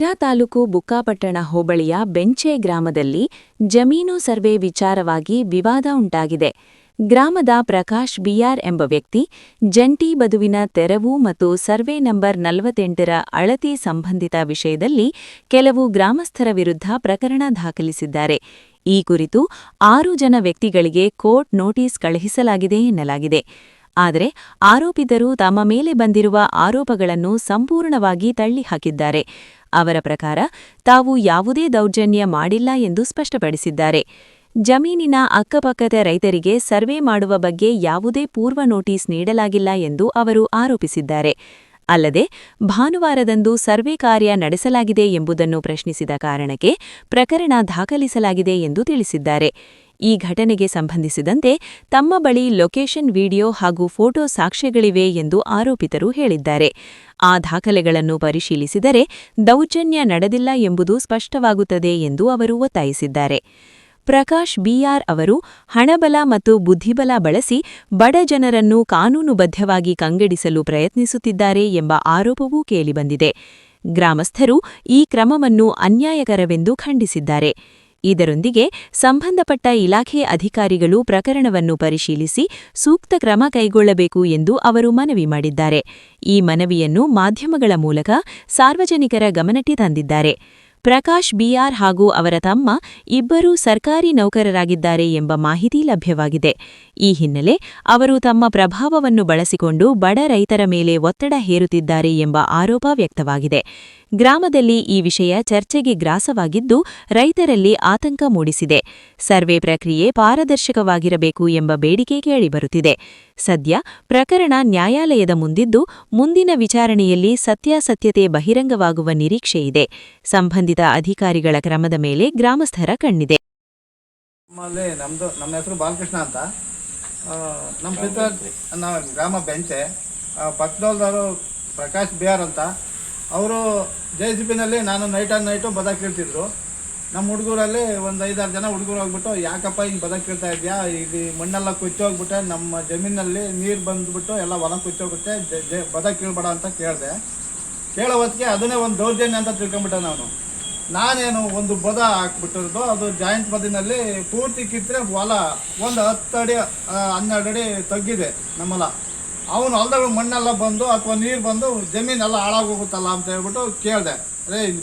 ಶಿರಾ ತಾಲೂಕು ಬುಕ್ಕಾಪಟ್ಟಣ ಹೋಬಳಿಯ ಬೆಂಚೆ ಗ್ರಾಮದಲ್ಲಿ ಜಮೀನು ಸರ್ವೆ ವಿಚಾರವಾಗಿ ವಿವಾದ ಉಂಟಾಗಿದೆ. ಗ್ರಾಮದ ಪ್ರಕಾಶ್ ಬಿಆರ್ ಎಂಬ ವ್ಯಕ್ತಿ ಜಂಟಿ ಬದುವಿನ ತೆರವು ಮತ್ತು ಸರ್ವೆ ನಂಬರ್ 48ರ ಅಳತೆ ಸಂಬಂಧಿತ ವಿಷಯದಲ್ಲಿ ಕೆಲವು ಗ್ರಾಮಸ್ಥರ ವಿರುದ್ಧ ಪ್ರಕರಣ ದಾಖಲಿಸಿದ್ದಾರೆ. ಈ ಕುರಿತು 6 ಜನ ವ್ಯಕ್ತಿಗಳಿಗೆ ಕೋರ್ಟ್ ನೋಟಿಸ್ ಕಳುಹಿಸಲಾಗಿದೆ ಎನ್ನಲಾಗಿದೆ. ಆದರೆ ಆರೋಪಿತರು ತಮ್ಮ ಮೇಲೆ ಬಂದಿರುವ ಆರೋಪಗಳನ್ನು ಸಂಪೂರ್ಣವಾಗಿ ತಳ್ಳಿಹಾಕಿದ್ದಾರೆ. ಅವರ ಪ್ರಕಾರ ತಾವು ಯಾವುದೇ ದೌರ್ಜನ್ಯ ಮಾಡಿಲ್ಲ ಎಂದು ಸ್ಪಷ್ಟಪಡಿಸಿದ್ದಾರೆ. ಜಮೀನಿನ ಅಕ್ಕಪಕ್ಕದ ರೈತರಿಗೆ ಸರ್ವೆ ಮಾಡುವ ಬಗ್ಗೆ ಯಾವುದೇ ಪೂರ್ವ ನೋಟಿಸ್ ನೀಡಲಾಗಿಲ್ಲ ಎಂದು ಅವರು ಆರೋಪಿಸಿದ್ದಾರೆ. ಅಲ್ಲದೆ ಭಾನುವಾರದಂದು ಸರ್ವೆ ಕಾರ್ಯ ನಡೆಸಲಾಗಿದೆ ಎಂಬುದನ್ನು ಪ್ರಶ್ನಿಸಿದ ಕಾರಣಕ್ಕೆ ಪ್ರಕರಣ ದಾಖಲಿಸಲಾಗಿದೆ ಎಂದು ತಿಳಿಸಿದ್ದಾರೆ. ಈ ಘಟನೆಗೆ ಸಂಬಂಧಿಸಿದಂತೆ ತಮ್ಮ ಬಳಿ ಲೊಕೇಷನ್ ವಿಡಿಯೋ ಹಾಗೂ ಫೋಟೋ ಸಾಕ್ಷ್ಯಗಳಿವೆ ಎಂದು ಆರೋಪಿತರು ಹೇಳಿದ್ದಾರೆ. ಆ ದಾಖಲೆಗಳನ್ನು ಪರಿಶೀಲಿಸಿದರೆ ದೌರ್ಜನ್ಯ ನಡೆದಿಲ್ಲ ಎಂಬುದು ಸ್ಪಷ್ಟವಾಗುತ್ತದೆ ಎಂದು ಅವರು ಒತ್ತಾಯಿಸಿದ್ದಾರೆ. ಪ್ರಕಾಶ್ ಬಿಆರ್ ಅವರು ಹಣಬಲ ಮತ್ತು ಬುದ್ಧಿಬಲ ಬಳಸಿ ಬಡ ಜನರನ್ನು ಕಾನೂನುಬದ್ಧವಾಗಿ ಕಂಗೆಡಿಸಲು ಪ್ರಯತ್ನಿಸುತ್ತಿದ್ದಾರೆ ಎಂಬ ಆರೋಪವೂ ಕೇಳಿಬಂದಿದೆ. ಗ್ರಾಮಸ್ಥರು ಈ ಕ್ರಮವನ್ನು ಅನ್ಯಾಯಕರವೆಂದು ಖಂಡಿಸಿದ್ದಾರೆ. ಇದರೊಂದಿಗೆ ಸಂಬಂಧಪಟ್ಟ ಇಲಾಖೆ ಅಧಿಕಾರಿಗಳು ಪ್ರಕರಣವನ್ನು ಪರಿಶೀಲಿಸಿ ಸೂಕ್ತ ಕ್ರಮ ಕೈಗೊಳ್ಳಬೇಕು ಎಂದು ಅವರು ಮನವಿ ಮಾಡಿದ್ದಾರೆ. ಈ ಮನವಿಯನ್ನು ಮಾಧ್ಯಮಗಳ ಮೂಲಕ ಸಾರ್ವಜನಿಕರ ಗಮನಕ್ಕೆ ತಂದಿದ್ದಾರೆ. ಪ್ರಕಾಶ್ ಬಿಆರ್ ಹಾಗೂ ಅವರ ತಮ್ಮ ಇಬ್ಬರೂ ಸರ್ಕಾರಿ ನೌಕರರಾಗಿದ್ದಾರೆ ಎಂಬ ಮಾಹಿತಿ ಲಭ್ಯವಾಗಿದೆ. ಈ ಹಿನ್ನೆಲೆ ಅವರು ತಮ್ಮ ಪ್ರಭಾವವನ್ನು ಬಳಸಿಕೊಂಡು ಬಡ ರೈತರ ಮೇಲೆ ಒತ್ತಡ ಹೇರುತ್ತಿದ್ದಾರೆ ಎಂಬ ಆರೋಪ ವ್ಯಕ್ತವಾಗಿದೆ. ಗ್ರಾಮದಲ್ಲಿ ಈ ವಿಷಯ ಚರ್ಚೆಗೆ ಗ್ರಾಸವಾಗಿದ್ದು ರೈತರಲ್ಲಿ ಆತಂಕ ಮೂಡಿಸಿದೆ. ಸರ್ವೆ ಪ್ರಕ್ರಿಯೆ ಪಾರದರ್ಶಕವಾಗಿರಬೇಕು ಎಂಬ ಬೇಡಿಕೆ ಕೇಳಿಬರುತ್ತಿದೆ. ಸದ್ಯ ಪ್ರಕರಣ ನ್ಯಾಯಾಲಯದ ಮುಂದಿದ್ದು ಮುಂದಿನ ವಿಚಾರಣೆಯಲ್ಲಿ ಸತ್ಯಾಸತ್ಯತೆ ಬಹಿರಂಗವಾಗುವ ನಿರೀಕ್ಷೆಯಿದೆ. ಸಂಬಂಧಿತ ಅಧಿಕಾರಿಗಳ ಕ್ರಮದ ಮೇಲೆ ಗ್ರಾಮಸ್ಥರ ಕಣ್ಣಿದೆ. ನಮ್ಮ ಹೆಸರು ಬಾಲಕೃಷ್ಣ ಅಂತ. ನಮ್ಮ ಗ್ರಾಮ ಬೆಂಚೆ ಪಕ್ಕದವರು ಪ್ರಕಾಶ್ ಬಿಆರ್ ಅಂತ. ಅವರು JCBನಲ್ಲಿ ನಾನು ನೈಟು ಬದ ಕೀಳ್ತಿದ್ರು. ನಮ್ಮ ಹುಡುಗರಲ್ಲಿ ಒಂದು 5-6 ಜನ ಹುಡುಗರು ಹೋಗ್ಬಿಟ್ಟು, ಯಾಕಪ್ಪ ಹಿಂಗೆ ಬದ ಕೀಳ್ತಾ ಇದೆಯಾ, ಇಲ್ಲಿ ಮಣ್ಣೆಲ್ಲ ಕುಚ್ಚೋಗ್ಬಿಟ್ಟೆ, ನಮ್ಮ ಜಮೀನಲ್ಲಿ ನೀರು ಬಂದುಬಿಟ್ಟು ಎಲ್ಲ ಹೊಲ ಕುಚ್ಚೋಗುತ್ತೆ, ಬದ ಕೀಳ್ಬೇಡ ಅಂತ ಕೇಳಿದೆ. ಕೇಳೋ ಹೊತ್ತಿಗೆ ಅದನ್ನೇ ಒಂದು ದೌರ್ಜನ್ಯ ಅಂತ ತಿಳ್ಕೊಂಬಿಟ್ಟೆ. ನಾನೇನು ಒಂದು ಬದ ಹಾಕ್ಬಿಟ್ಟಿರೋದು, ಅದು ಜಾಯಿಂಟ್ ಬದಿನಲ್ಲಿ ಪೂರ್ತಿ ಕಿತ್ತರೆ ಹೊಲ ಒಂದು 10 ಅಡಿ 12 ಅಡಿ ತಗ್ಗಿದೆ ನಮ್ಮಲ್ಲ. ಅವನು ಹೊಲದಾಗ ಮಣ್ಣೆಲ್ಲ ಬಂದು ಅಥವಾ ನೀರು ಬಂದು ಜಮೀನೆಲ್ಲ ಹಾಳಾಗೋಗುತ್ತಲ್ಲ ಅಂತ ಹೇಳ್ಬಿಟ್ಟು ಕೇಳಿದೆ.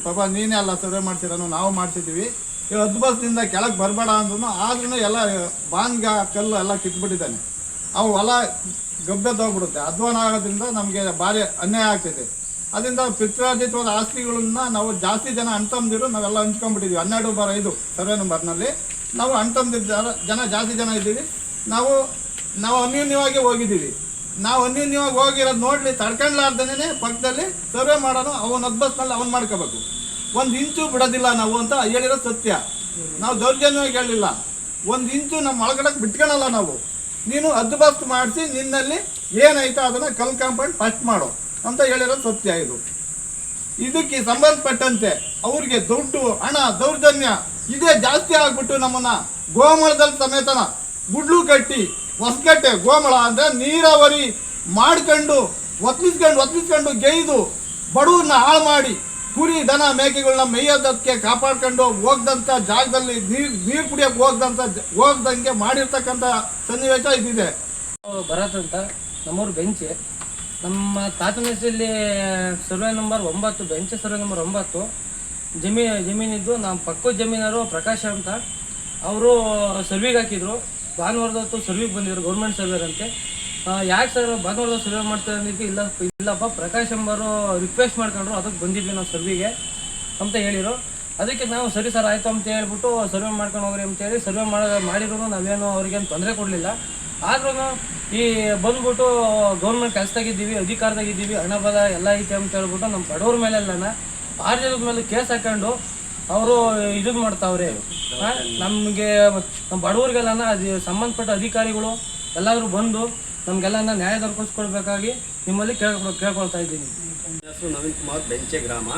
ಪಾಪ ನೀನೇ ಅಲ್ಲ ಸರ್ವೆ ಮಾಡ್ಸಿರೋನು, ನಾವು ಮಾಡ್ಸಿದ್ದೀವಿ, ಇವಾಗ 10 ಬಸ್ನಿಂದ ಕೆಳಗೆ ಬರಬೇಡ ಅಂದ್ರೂ ಆದ್ರೂ ಎಲ್ಲ ಬಾಂಗ ಕಲ್ಲು ಎಲ್ಲ ಕಿತ್ಬಿಟ್ಟಿದ್ದಾನೆ. ಅವು ಹೊಲ ಗಬ್ಬೆದ್ದೋಗ್ಬಿಡುತ್ತೆ. ಅಧ್ವಾನ ಆಗೋದ್ರಿಂದ ನಮಗೆ ಭಾರಿ ಅನ್ಯಾಯ ಆಗ್ತೈತೆ. ಅದರಿಂದ ಪಿತ್ರಾರ್ಜಿತವಾದ ಆಸ್ತಿಗಳನ್ನ ನಾವು ಜಾಸ್ತಿ ಜನ ಅಣ್ತಂದಿರು ನಾವೆಲ್ಲ ಹಂಚ್ಕೊಂಡ್ಬಿಟ್ಟಿದ್ವಿ. 12/5 ಸರ್ವೆ ನಂಬರ್ನಲ್ಲಿ ನಾವು ಅಣ್ತಂದಿದ್ದ ಜನ ಜಾಸ್ತಿ ಜನ ಇದ್ದೀವಿ. ನಾವು ಅನ್ಯೂನ್ಯವಾಗಿ ಹೋಗಿದ್ದೀವಿ. ನಾವು ಅನ್ಯೂನ್ಯವಾಗಿ ಹೋಗಿರೋದು ನೋಡಲಿ ತಡ್ಕೊಂಡ್ಲಾರ್ದೇ ಪಕ್ಕದಲ್ಲಿ ಸರ್ವೆ ಮಾಡೋನು ಅವನ 10 ಬಸ್ನಲ್ಲಿ ಅವ್ನು ಮಾಡ್ಕೋಬೇಕು. 1 ಇಂಚು ಬಿಡೋದಿಲ್ಲ ನಾವು ಅಂತ ಹೇಳಿರೋ ಸತ್ಯ. ನಾವು ದೌರ್ಜನ್ಯವಾಗಿ ಹೇಳಿಲ್ಲ. 1 ಇಂಚು ನಮ್ಮ ಒಳಗಡೆಗೆ ಬಿಟ್ಕೊಳಲ್ಲ ನಾವು. ನೀನು 10 ಬಸ್ ಮಾಡಿಸಿ ನಿನ್ನಲ್ಲಿ ಏನಾಯ್ತೋ ಅದನ್ನು ಕಲ್ ಕಾಂಪೌಂಡ್ ಫಸ್ಟ್ ಮಾಡು ಅಂತ ಹೇಳಿರೋದು ಸತ್ಯ. ಇದಕ್ಕೆ ಸಂಬಂಧಪಟ್ಟಂತೆ ಅವ್ರಿಗೆ ದುಡ್ಡು ಹಣ ದೌರ್ಜನ್ಯ ಇದೇ ಜಾಸ್ತಿ ಆಗ್ಬಿಟ್ಟು ನಮ್ಮನ್ನ ಗೋಮಳದಲ್ಲಿ ಸಮೇತನ ಗುಡ್ಲು ಕಟ್ಟಿ ಹೊಸಗಟ್ಟೆ ಗೋಮಳ ಅಂದರೆ ನೀರಾವರಿ ಮಾಡ್ಕೊಂಡು ಒತ್ಲಿಸ್ಕೊಂಡು ಗೈದು ಬಡವ್ರನ್ನ ಹಾಳು ಮಾಡಿ ಕುರಿ ದನ ಮೇಕೆಗಳನ್ನ ಮೇಯೋದಕ್ಕೆ ಕಾಪಾಡ್ಕೊಂಡು ಹೋಗ್ದಂಥ ಜಾಗದಲ್ಲಿ ನೀರು ಕುಡಿಯೋಕೆ ಹೋಗ್ದಂಗೆ ಮಾಡಿರ್ತಕ್ಕಂಥ ಸನ್ನಿವೇಶ ಇದಿದೆ. ಭರತ್ ಅಂತ, ನಮ್ಮೂರು ಬೆಂಚೆ. ನಮ್ಮ ತಾತನ ಹೆಸರಲ್ಲಿ ಸರ್ವೆ ನಂಬರ್ 9, ಬೆಂಚೆ ಸರ್ವೆ ನಂಬರ್ 9 ಜಮೀನಿದ್ದು. ನಮ್ಮ ಪಕ್ಕದ ಜಮೀನರು ಪ್ರಕಾಶ್ ಅಂತ, ಅವರು ಸರ್ವಿಗೆ ಹಾಕಿದ್ರು. ಭಾನುವಾರದತ್ತು ಸರ್ವಿಗೆ ಬಂದಿದ್ರು, ಗೌರ್ಮೆಂಟ್ ಸರ್ವೇರ್ ಅಂತೆ. ಯಾಕೆ ಸರ್ ಭಾನುವಾರದ ಸರ್ವೆ ಮಾಡ್ತಾರೆ ಅಂದಿದ್ದು, ಇಲ್ಲಪ್ಪ ಪ್ರಕಾಶ್ ಎಂಬರು ರಿಕ್ವೆಸ್ಟ್ ಮಾಡ್ಕೊಂಡ್ರು, ಅದಕ್ಕೆ ಬಂದಿದ್ವಿ ನಾವು ಸರ್ವಿಗೆ ಅಂತ ಹೇಳಿರು. ಅದಕ್ಕೆ ನಾವು ಸರಿ ಸರ್ ಆಯಿತು ಅಂತ ಹೇಳ್ಬಿಟ್ಟು ಸರ್ವೆ ಮಾಡ್ಕೊಂಡು ಹೋಗ್ರಿ ಅಂತೇಳಿ ಸರ್ವೆ ಮಾಡಿದ್ರು. ನಾವೇನು ಅವ್ರಿಗೇನು ತೊಂದರೆ ಕೊಡಲಿಲ್ಲ. ಆದ್ರೂ ಈ ಬಂದ್ಬಿಟ್ಟು ಗೌರ್ಮೆಂಟ್ ಕೆಲಸದಾಗಿದ್ದೀವಿ, ಅಧಿಕಾರದಾಗಿದ್ದೀವಿ, ಹಣ ಬಲ ಎಲ್ಲ ಐತೆ ಅಂತ ಹೇಳ್ಬಿಟ್ಟು ನಮ್ಮ ಬಡವ್ರ ಮೇಲೆಲ್ಲ 6 ಜನದ ಮೇಲೆ ಕೇಸ್ ಹಾಕೊಂಡು ಅವರು ಇದು ಮಾಡ್ತಾವ್ರೆ. ನಮಗೆ ನಮ್ಮ ಬಡವ್ರಿಗೆಲ್ಲ ಅದು ಸಂಬಂಧಪಟ್ಟ ಅಧಿಕಾರಿಗಳು ಎಲ್ಲರೂ ಬಂದು ನಮಗೆಲ್ಲ ನ್ಯಾಯ ದೊರಕಿಸ್ಕೊಡ್ಬೇಕಾಗಿ ನಿಮ್ಮಲ್ಲಿ ಕೇಳ್ಕೊಳ್ತಾ ಇದ್ದೀನಿ. ಹೆಸರು ನವೀನ್ ಕುಮಾರ್, ಬೆಂಚೆ ಗ್ರಾಮ.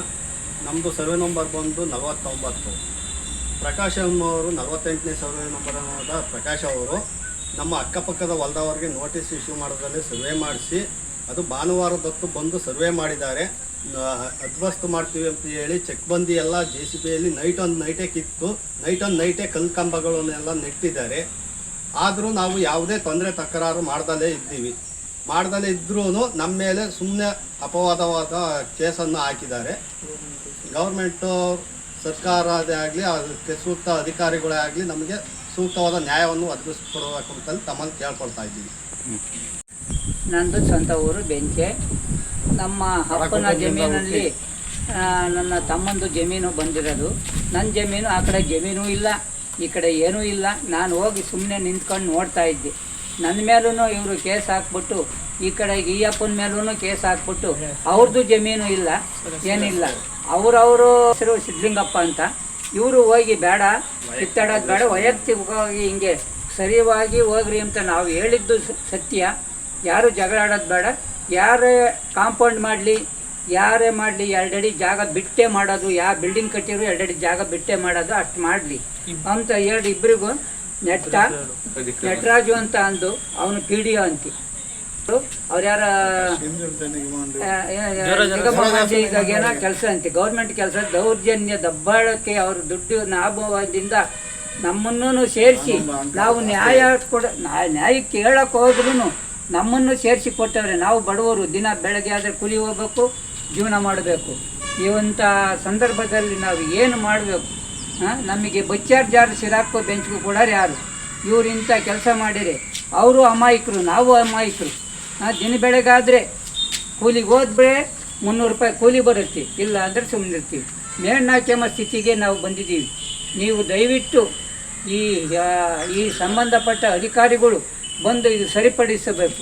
ನಮ್ಮದು ಸರ್ವೆ ನಂಬರ್ ಬಂದು 49. ಪ್ರಕಾಶ್ ಅವರು 48ನೇ ಸರ್ವೆ ನಂಬರ್ ಪ್ರಕಾಶ್ ಅವರು ನಮ್ಮ ಅಕ್ಕಪಕ್ಕದ ಹೊಲದವರಿಗೆ ನೋಟಿಸ್ ಇಶ್ಯೂ ಮಾಡೋದ್ರಲ್ಲಿ ಸರ್ವೆ ಮಾಡಿಸಿ ಅದು ಭಾನುವಾರದೊತ್ತು ಬಂದು ಸರ್ವೆ ಮಾಡಿದ್ದಾರೆ. ಅಧ್ವಸ್ತು ಮಾಡ್ತೀವಿ ಅಂತ ಹೇಳಿ ಚೆಕ್ ಬಂದಿ ಎಲ್ಲ JCBಯಲ್ಲಿ ನೈಟೇ ಕಿತ್ತು ನೈಟೇ ಕಲ್ಲು ಕಂಬಗಳನ್ನೆಲ್ಲ ನೆಟ್ಟಿದ್ದಾರೆ. ಆದರೂ ನಾವು ಯಾವುದೇ ತೊಂದರೆ ತಕರಾರು ಮಾಡ್ದಲೇ ಇದ್ರೂ ನಮ್ಮ ಮೇಲೆ ಸುಮ್ಮನೆ ಅಪವಾದವಾದ ಕೇಸನ್ನು ಹಾಕಿದ್ದಾರೆ. ಗೌರ್ಮೆಂಟು ಸರ್ಕಾರದೇ ಆಗಲಿ ಅದಕ್ಕೆ ಸೂಕ್ತ ಅಧಿಕಾರಿಗಳೇ ಆಗಲಿ ನಮಗೆ ಸೂಕ್ತವಾದ ನ್ಯಾಯವನ್ನು ಒದಗಿಸ್ಕೊಡ್ಬೇಕು ಅಂತಲ್ಲಿ ತಮ್ಮಲ್ಲಿ ಕೇಳ್ಕೊಳ್ತಾ ಇದ್ದೀವಿ. ನಂದು ಸ್ವಂತ ಊರು ಬೆಂಚೆ. ನಮ್ಮ ಅಪ್ಪನ ಜಮೀನಲ್ಲಿ ನನ್ನ ತಮ್ಮಂದು ಜಮೀನು ಬಂದಿರೋದು. ನನ್ನ ಜಮೀನು ಆ ಕಡೆ ಜಮೀನು ಇಲ್ಲ, ಈ ಕಡೆ ಏನೂ ಇಲ್ಲ. ನಾನು ಹೋಗಿ ಸುಮ್ಮನೆ ನಿಂತ್ಕೊಂಡು ನೋಡ್ತಾ ಇದ್ದೆ. ನನ್ನ ಮೇಲೂ ಇವರು ಕೇಸ್ ಹಾಕ್ಬಿಟ್ಟು ಈ ಕಡೆ ಈ ಅಪ್ಪನ ಮೇಲೂ ಕೇಸ್ ಹಾಕ್ಬಿಟ್ಟು ಅವ್ರದ್ದು ಜಮೀನು ಇಲ್ಲ, ಏನಿಲ್ಲ. ಅವರವರು ಹೆಸರು ಸಿದ್ಧಲಿಂಗಪ್ಪ ಅಂತ. ಇವರು ಹೋಗಿ ಬೇಡ ಕಿತ್ತಾಡೋದು ಬೇಡ, ವೈಯಕ್ತಿಕವಾಗಿ ಹಿಂಗೆ ಸರಿಯಾಗಿ ಹೋಗ್ರಿ ಅಂತ ನಾವು ಹೇಳಿದ್ದು ಸತ್ಯ. ಯಾರು ಜಗಳ ಆಡೋದು ಬೇಡ, ಯಾರೇ ಕಾಂಪೌಂಡ್ ಮಾಡಲಿ ಯಾರೇ ಮಾಡಲಿ 2 ಅಡಿ ಜಾಗ ಬಿಟ್ಟೇ ಮಾಡೋದು. ಯಾವ ಬಿಲ್ಡಿಂಗ್ ಕಟ್ಟಿದ್ರು 2 ಅಡಿ ಜಾಗ ಬಿಟ್ಟೇ ಮಾಡೋದು, ಅಷ್ಟು ಮಾಡಲಿ ಅಂತ ಹೇಳಿ ಇಬ್ಬರಿಗೂ ನಟರಾಜು ಅಂತ ಅಂದು ಅವನು PDO ಅಂತಿ. ಅವ್ರು ಯಾರ ಏನೋ ಕೆಲಸ ಅಂತೆ, ಗೌರ್ಮೆಂಟ್ ಕೆಲಸ. ದೌರ್ಜನ್ಯ ದಬ್ಬಾಳಕ್ಕೆ ಅವ್ರ ದುಡ್ಡು ಲಾಭದಿಂದ ನಮ್ಮನ್ನು ಸೇರಿಸಿ ನಾವು ನ್ಯಾಯಕ್ಕೆ ಹೇಳಕ್ಕೆ ಹೋದ್ರೂ ನಮ್ಮನ್ನು ಸೇರಿಸಿ ಕೊಟ್ಟವ್ರೆ. ನಾವು ಬಡವರು, ದಿನ ಬೆಳಗ್ಗೆ ಆದರೆ ಕೂಲಿ ಹೋಗ್ಬೇಕು, ಜೀವನ ಮಾಡಬೇಕು. ಇವಂಥ ಸಂದರ್ಭದಲ್ಲಿ ನಾವು ಏನು ಮಾಡಬೇಕು? ನಮಗೆ ಬಚ್ಚಾರ್ ಜಾರು ಸಿರಾಕೋ ಬೆಂಚ್ಗೂ ಕೊಡೋರು ಯಾರು? ಇವ್ರು ಇಂಥ ಕೆಲಸ ಮಾಡಿರಿ. ಅವರು ಅಮಾಯಕರು, ನಾವು ಅಮಾಯಕರು. ದಿನ ಬೆಳಗಾದರೆ ಕೂಲಿಗೆ ಹೋದ್ರೆ 300 ರೂಪಾಯಿ ಕೂಲಿ ಬರುತ್ತೆ, ಇಲ್ಲ ಅಂದರೆ ಸುಮ್ಮನಿರ್ತೀವಿ. ಮೇಲ್ನಾಕೆಂಬ ಸ್ಥಿತಿಗೆ ನಾವು ಬಂದಿದ್ದೀವಿ. ನೀವು ದಯವಿಟ್ಟು ಈ ಸಂಬಂಧಪಟ್ಟ ಅಧಿಕಾರಿಗಳು ಬಂದು ಇದು ಸರಿಪಡಿಸಬೇಕು.